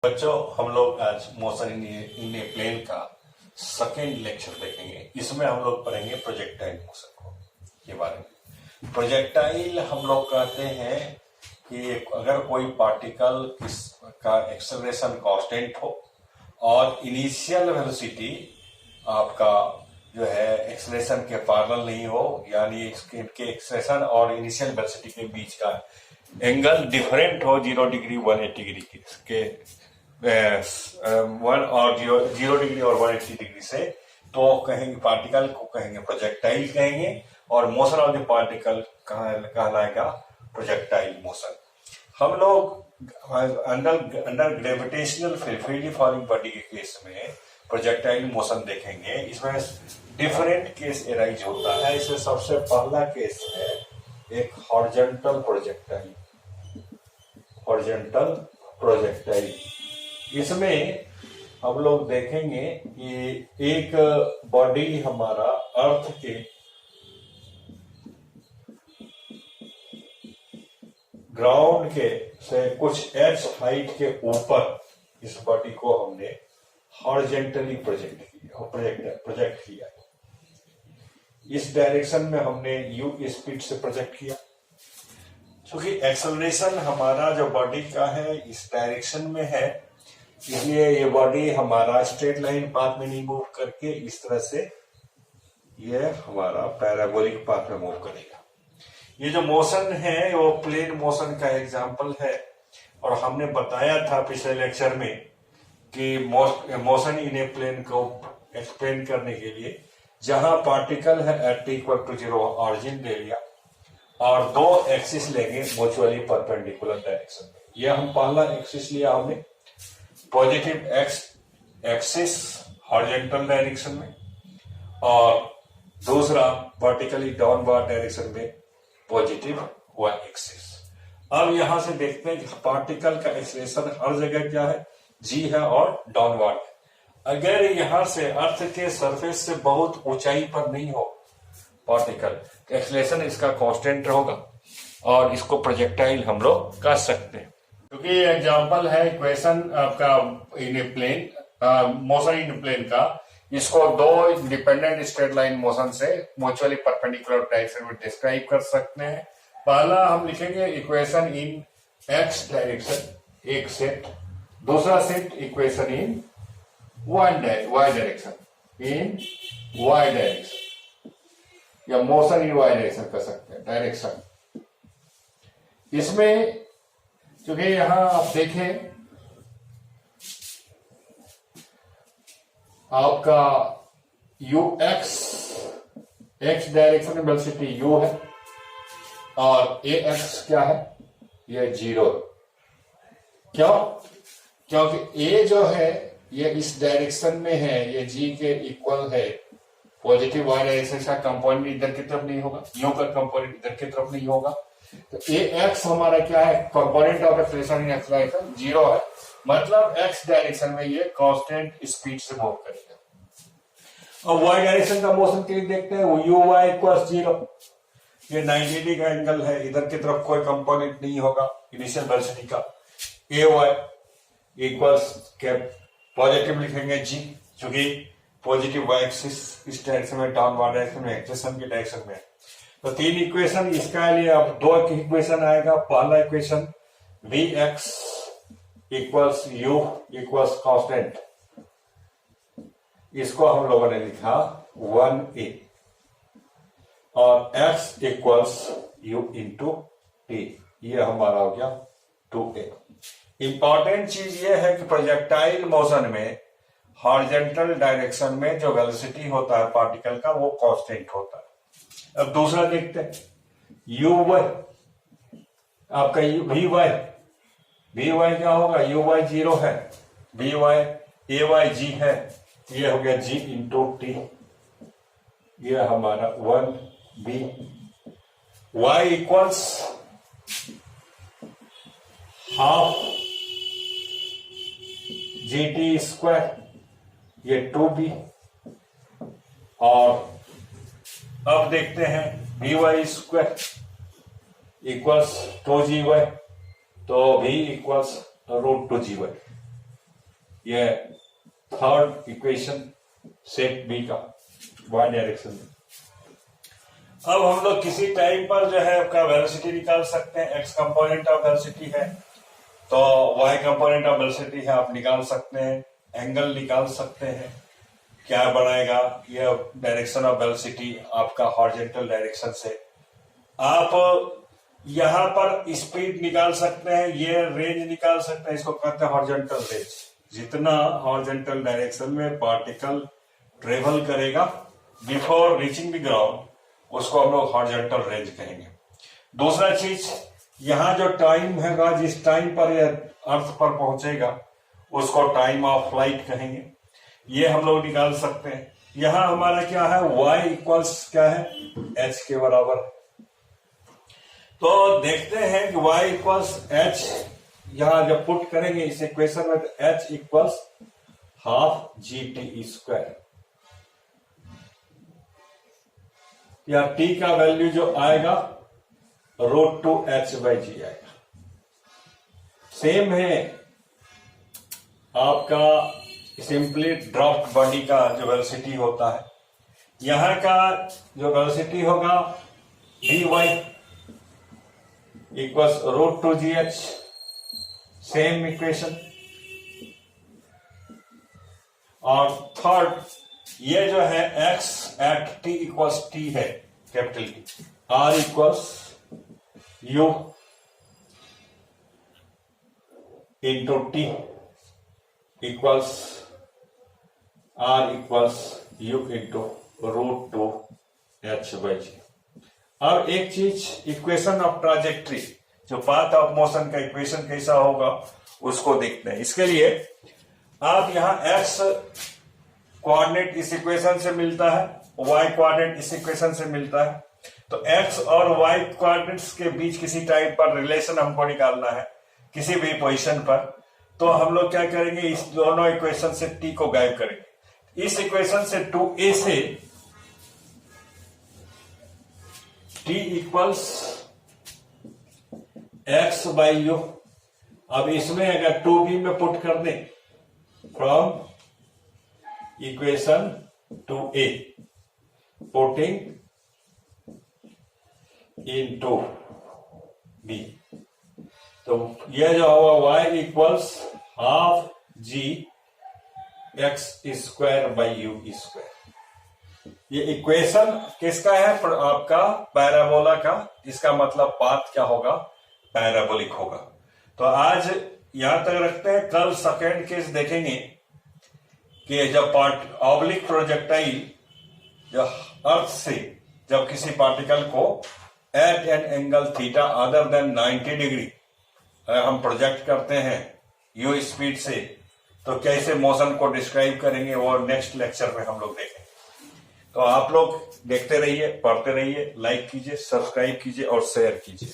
बच्चों, हम लोग आज मोशन इन ए प्लेन का सेकेंड लेक्चर देखेंगे। इसमें हम लोग पढ़ेंगे प्रोजेक्टाइल मोशन को के बारे में। प्रोजेक्टाइल हम लोग कहते हैं कि अगर कोई पार्टिकल का एक्सेलरेशन कांस्टेंट हो और इनिशियल वेलोसिटी आपका जो है एक्सेलरेशन के पैरेलल नहीं हो, यानी इनके एक्सेलरेशन और इनिशियल वेलोसिटी के बीच का एंगल डिफरेंट हो 0 डिग्री 180 डिग्री के 0 डिग्री और 180 डिग्री से, तो कहेंगे पार्टिकल को कहेंगे प्रोजेक्टाइल कहेंगे, और मोशन ऑफ द पार्टिकल कहलाएगा प्रोजेक्टाइल मोशन। हम लोग under gravitational free falling body के केस में प्रोजेक्टाइल मोशन देखेंगे। इसमें डिफरेंट केस एराइज होता है। इसमें सबसे पहला केस है एक हॉरिजॉन्टल प्रोजेक्टाइल। इसमें हम लोग देखेंगे कि एक बॉडी हमारा अर्थ के ग्राउंड के से कुछ h हाइट के ऊपर इस बॉडी को हमने हॉरिजॉन्टली प्रोजेक्ट किया। इस डायरेक्शन में हमने u स्पीड से प्रोजेक्ट किया। क्योंकि एक्सेलरेशन हमारा जो बॉडी का है इस डायरेक्शन में है, इसलिए ये बॉडी हमारा स्ट्रेट लाइन पाथ में नहीं मूव करके इस तरह से ये हमारा पैराबोलिक पाथ में मूव करेगा। ये जो मोशन है वो प्लेन मोशन का एग्जांपल है, और हमने बताया था पिछले लेक्चर में कि मोशन इन ए प्लेन को एक्सप्लेन करने के लिए जहां पार्टिकल है एट इक्वल टू 0 ऑरिजिन ले लिया और दो एक्सिस लेंगे म्यूचुअली परपेंडिकुलर डायरेक्शन में। यह हम पहला एक्सिस लिया हमने positive x axis horizontal direction में, और दूसरा वर्टिकली डाउनवर्ड डायरेक्शन में पॉजिटिव वाई एक्सिस। अब यहां से देखते हैं कि पार्टिकल का एक्सेलरेशन हर जगह क्या है, जी है और डाउनवर्ड है। अगर यहां से अर्थ के सरफेस से बहुत ऊंचाई पर नहीं हो पार्टिकल, एक्सेलरेशन इसका कांस्टेंट होगा और इसको प्रोजेक्टाइल हम लोग कह सकते हैं। क्योंकि एग्जांपल है इक्वेशन आपका in a plane motion in plane का, इसको दो इंडिपेंडेंट स्ट्रेट लाइन मोशन से म्यूचुअली परपेंडिकुलर डायरेक्शन में डिस्क्राइब कर सकते हैं। पहला हम लिखेंगे इक्वेशन इन एक्स डायरेक्शन एक सेट, दूसरा set equation in y direction या मोशन इन वाई डायरेक्शन कर सकते हैं डायरेक्शन। इसमें क्योंकि यहां आप देखें आपका एक्स डायरेक्शन में वेलोसिटी u है और ax क्या है, ये 0। क्यों? क्योंकि a जो है ये इस डायरेक्शन में है, ये g के इक्वल है। पॉजिटिव वाई डायरेक्शन का कंपोनेंट इधर की तरफ नहीं होगा, u का कंपोनेंट इधर की तरफ नहीं होगा, तो ax हमारा क्या है, component of acceleration in x direction 0 है, मतलब x डायरेक्शन में ये कांस्टेंट स्पीड से मूव करेगा। अब y डायरेक्शन का मोशन के लिए देखते हैं, u y इक्वल्स 0, ये 90 डिग्री का एंगल है, इधर की तरफ कोई कंपोनेंट नहीं होगा इनिशियल वेलोसिटी का। ay इक्वल्स के पॉजिटिव लिखेंगे g, क्योंकि पॉजिटिव वाई एक्सिस इस डायरेक्शन में, डाउनवर्ड डायरेक्शन में, एक्सेलरेशन की डायरेक्शन में। तो तीन इक्वेशन इसका लिए अब दो इक्वेशन आएगा। पहला equation vx equals u equals constant, इसको हम लोगों ने लिखा 1a, और x equals u into t, ये हमारा हो गया 2a। इंपॉर्टेंट चीज ये है कि प्रोजेक्टाइल मोशन में हॉरिजॉन्टल डायरेक्शन में जो वेलोसिटी होता है पार्टिकल का वो कांस्टेंट होता है। अब दूसरा देखते हैं, u y आपका vy क्या होगा, u y 0 है, ay g है, ये हो गया g इंटू टी, ये हमारा 1b। y equals half gt square, ये 2b। और अब देखते हैं vy स्क्वायर इक्वल्स 2gy, तो v इक्वल्स √2gy। ये थर्ड इक्वेशन सेट बी का वाई डायरेक्शन में। अब हम लोग किसी टाइम पर जो है आपका वेलोसिटी निकाल सकते हैं। एक्स कंपोनेंट ऑफ वेलोसिटी है तो वाई कंपोनेंट ऑफ वेलोसिटी है, आप निकाल सकते हैं। एंगल निकाल सकते हैं, क्या बनाएगा ये डायरेक्शन ऑफ वेलोसिटी आपका हॉरिजॉन्टल डायरेक्शन से। आप यहां पर स्पीड निकाल सकते हैं, ये रेंज निकाल सकते हैं, इसको कहते हैं हॉरिजॉन्टल रेंज। जितना हॉरिजॉन्टल डायरेक्शन में पार्टिकल ट्रेवल करेगा बिफोर रीचिंग द ग्राउंड, उसको हम लोग हॉरिजॉन्टल रेंज कहेंगे। दूसरा चीज, यहां जो टाइम है, जिस टाइम पर यह अर्थ पर पहुंचेगा उसको टाइम ऑफ फ्लाइट कहेंगे, ये हम लोग निकाल सकते हैं। यहां हमारा क्या है, y इक्वल्स क्या है, h के बराबर। तो देखते हैं कि y इक्वल्स h, यहां जब पुट करेंगे इस इक्वेशन में तो h equals half gt square, या t का वैल्यू जो आएगा √2h/g आएगा। सेम है आपका सिंपली ड्रॉप्ड बॉडी का जो वेलोसिटी होता है, यहां का जो वेलोसिटी होगा dy equals √2gh, same equation. और थर्ड, ये जो है x at t equals t है, capital T, r equals u into t equals r equals u into √2h/g। अब एक चीज, इक्वेशन ऑफ ट्राजेक्ट्री, जो पाथ ऑफ मोशन का इक्वेशन कैसा होगा उसको देखते हैं। इसके लिए आप यहां x कोऑर्डिनेट इस इक्वेशन से मिलता है, y कोऑर्डिनेट इस इक्वेशन से मिलता है, तो x और y कोऑर्डिनेट्स के बीच किसी टाइप पर रिलेशन हमको निकालना है किसी भी पोजीशन पर। तो हम लोग क्या करेंगे, इस दोनों इक्वेशन से t को गायब करेंगे। इस इक्वेशन से 2a से t इक्वल्स x/u। अब इसमें अगर 2b में पुट कर दें, from equation 2a putting into b, तो यह जो हुआ y equals half g x square square. ये इक्वेशन किसका है, आपका पैराबोला का। इसका मतलब पाथ क्या होगा, पैराबोलिक होगा। तो आज यहां तक रखते हैं, कल सेकेंड केस देखेंगे कि जब ऑब्लिक प्रोजेक्टाइल जो अर्थ से जब किसी पार्टिकल को at an angle theta other than 90 degree हम प्रोजेक्ट करते हैं यू स्पीड से, तो कैसे मोशन को डिस्क्राइब करेंगे वो नेक्स्ट लेक्चर में हम लोग देखेंगे। तो आप लोग देखते रहिए, पढ़ते रहिए, लाइक कीजिए, सब्सक्राइब कीजिए और शेयर कीजिए।